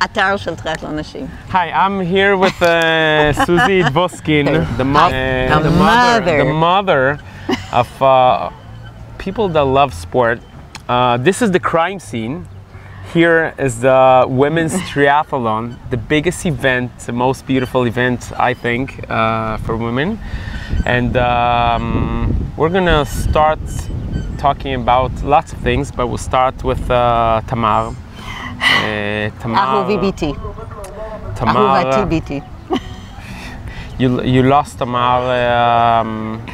אתר של טריאתלון נשים. Hi, I'm here with Susie Dvoskin, the mother of people that love sport. This is the crime scene. Here is the women's triathlon, the biggest event, the most beautiful event, I think, for women. And we're gonna start talking about lots of things, but we'll start with Tamar. Ahuvi biti. Ahuvati biti. You lost Tamar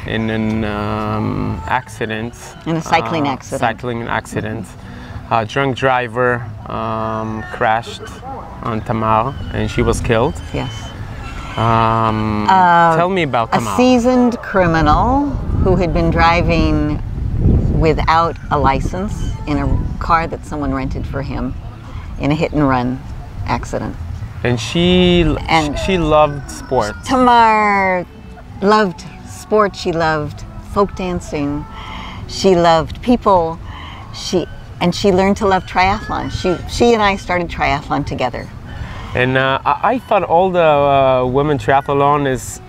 in an accident. In a cycling accident. Cycling accident. A drunk driver crashed on Tamar and she was killed. Yes. Tell me about Tamar. A seasoned criminal who had been driving without a license in a car that someone rented for him in a hit-and-run accident. And she loved sports. Tamar loved sport. She loved folk dancing. She loved people. She learned to love triathlon. She and I started triathlon together. And I thought all the women triathlon is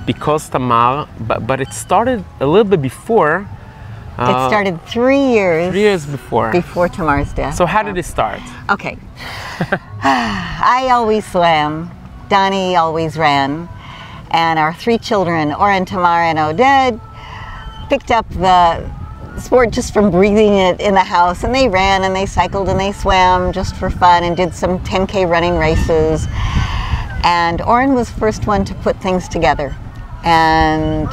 because Tamar, but it started a little bit before. It started 3 years. 3 years before. Before Tamar's death. So how did it start? Okay. I always swam. Dani always ran. And our 3 children, Ori, Tamar, and Oded, picked up the sport just from breathing it in the house. And they ran and they cycled and they swam just for fun and did some 10K running races. And Oren was the first one to put things together. And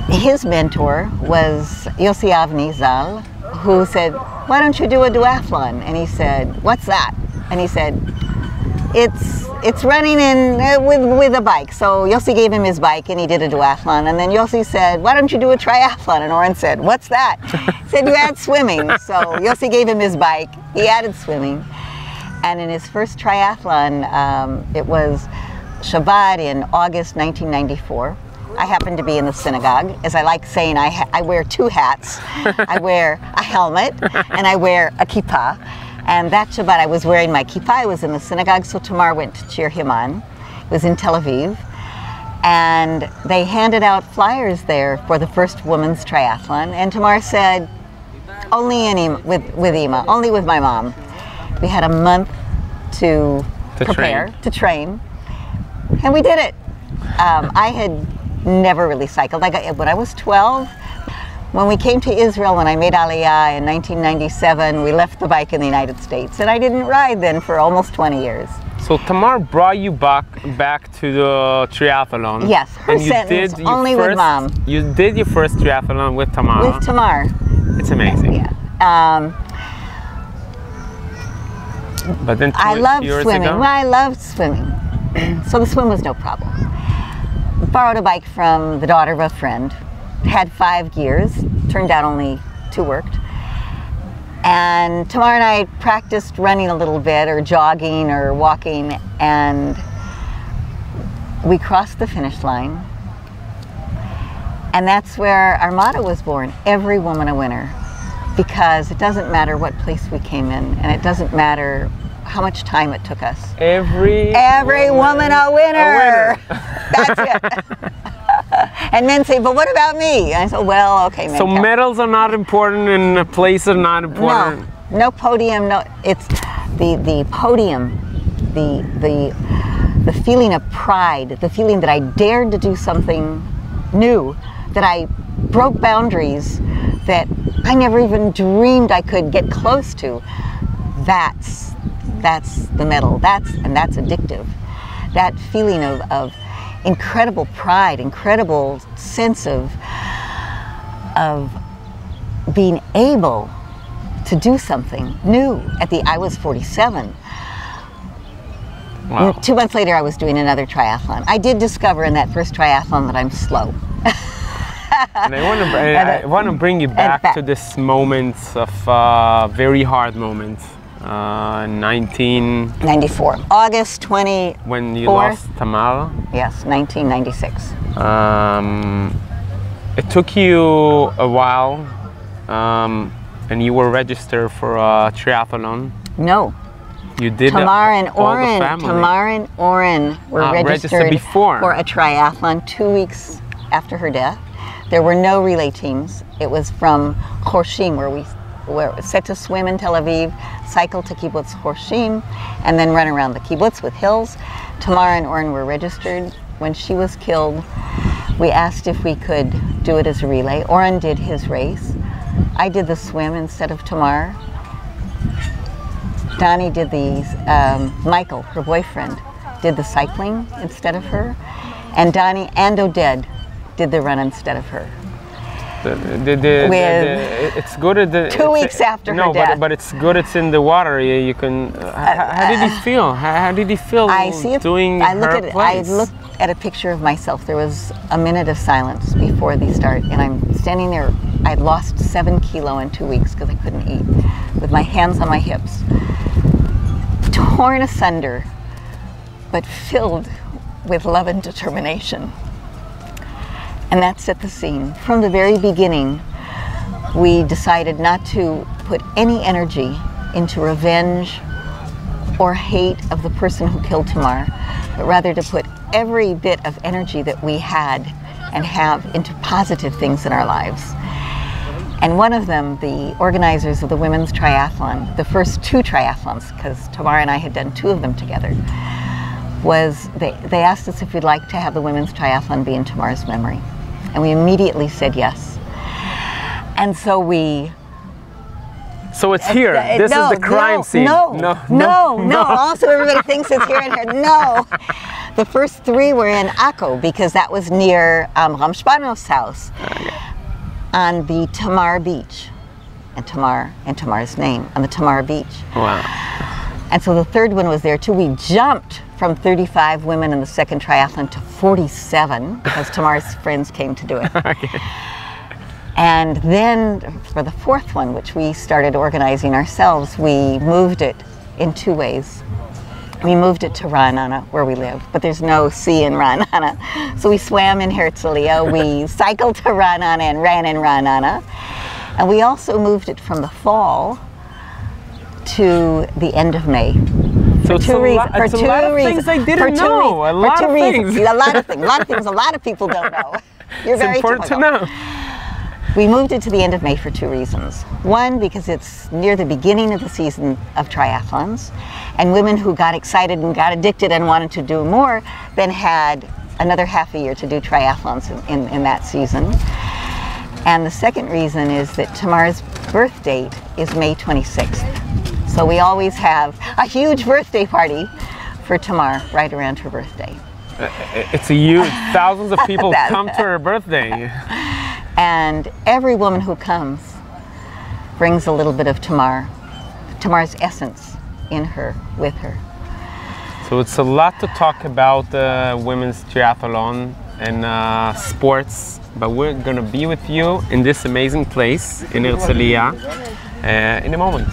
his mentor was Yossi Avni Zal, who said, "Why don't you do a duathlon?" And he said, "What's that?" And he said, "It's running in with a bike." So Yossi gave him his bike and he did a duathlon. And then Yossi said, "Why don't you do a triathlon?" And Oren said, "What's that?" He said, "You add swimming." So Yossi gave him his bike. He added swimming. And in his first triathlon, it was Shabbat in August 1994. I happened to be in the synagogue. As I like saying, I wear 2 hats. I wear a helmet and I wear a kippah. And that Shabbat I was wearing my kippah. I was in the synagogue, so Tamar went to cheer him on. It was in Tel Aviv. And they handed out flyers there for the first women's triathlon. And Tamar said, "Only with Ima, only with my mom." We had a month to prepare, to train. And we did it. I had never really cycled. When I was 12, when we came to Israel, when I made Aliyah in 1997, we left the bike in the United States, and I didn't ride then for almost 20 years. So Tamar brought you back to the triathlon. Yes, her sentence, only with mom. You did your first triathlon with Tamar. With Tamar. It's amazing. Yeah. But then I loved swimming. Ago? Well, I loved swimming. So the swim was no problem. Borrowed a bike from the daughter of a friend. Had 5 gears. Turned out only 2 worked. And Tamar and I practiced running a little bit, or jogging, or walking, and we crossed the finish line. And that's where our motto was born: every woman a winner. Because it doesn't matter what place we came in, and it doesn't matter how much time it took us. Every woman a winner. That's it. And men say, "But what about me?" And I said, "Well, okay, men." So medals are not important, and a place are not important. No podium. No, it's the podium, the feeling of pride, the feeling that I dared to do something new, that I broke boundaries that I never even dreamed I could get close to. That's the medal. That's addictive. That feeling of incredible pride, incredible sense of being able to do something new. I was 47. Wow. 2 months later, I was doing another triathlon. I did discover in that first triathlon that I'm slow. And I want to bring you back to this moment of very hard moment. 1994, August 20. When you lost Tamar? Yes, 1996. It took you a while, and you were registered for a triathlon. No. You did Tamar and all the Oren. family. Tamar and Oren were registered before. for a triathlon 2 weeks after her death. There were no relay teams. It was from Horshim, where we were set to swim in Tel Aviv, cycle to kibbutz Horshim, and then run around the kibbutz with hills. Tamar and Oren were registered. When she was killed, we asked if we could do it as a relay. Oren did his race. I did the swim instead of Tamar. Dani did Michael, her boyfriend, did the cycling instead of her. And Dani and Oded did the run instead of her. It's good at the 2 weeks after her death. But it's good. It's in the water. You can. How did he feel? How did he feel doing her place? I looked at a picture of myself. There was a minute of silence before the start, and I'm standing there. I'd lost 7 kilos in 2 weeks because I couldn't eat, with my hands on my hips, torn asunder, but filled with love and determination. And that set the scene. From the very beginning, we decided not to put any energy into revenge or hate of the person who killed Tamar, but rather to put every bit of energy that we had and have into positive things in our lives. And one of them, the organizers of the women's triathlon, the first 2 triathlons, because Tamar and I had done 2 of them together, was they asked us if we'd like to have the women's triathlon be in Tamar's memory. And we immediately said yes. And so we... So it's here. This is the crime scene. No. Also, everybody thinks it's here and here. No. The first 3 were in Akko, because that was near Ramshpanov's house, on the Tamar beach. And Tamar's name, on the Tamar beach. Wow. And so the 3rd one was there too. We jumped from 35 women in the second triathlon to 47, because Tamar's friends came to do it. And then for the 4th one, which we started organizing ourselves, we moved it in 2 ways. We moved it to Ra'anana, where we live, but there's no sea in Ra'anana. So we swam in Herzliya, we cycled to Ra'anana and ran in Ra'anana. And we also moved it from the fall to the end of May. So it's a lot of things I didn't know. A lot of things. A lot of things a lot of people don't know. You're very important to know. We moved it to the end of May for 2 reasons. One, because it's near the beginning of the season of triathlons, and women who got excited and got addicted and wanted to do more then had another half a year to do triathlons in that season. And the second reason is that Tamar's birth date is May 26th. So we always have a huge birthday party for Tamar right around her birthday. It's a huge, thousands of people come to her birthday. And every woman who comes brings a little bit of Tamar's essence in her, with her. So it's a lot to talk about women's triathlon and sports, but we're going to be with you in this amazing place in Herzliya in a moment.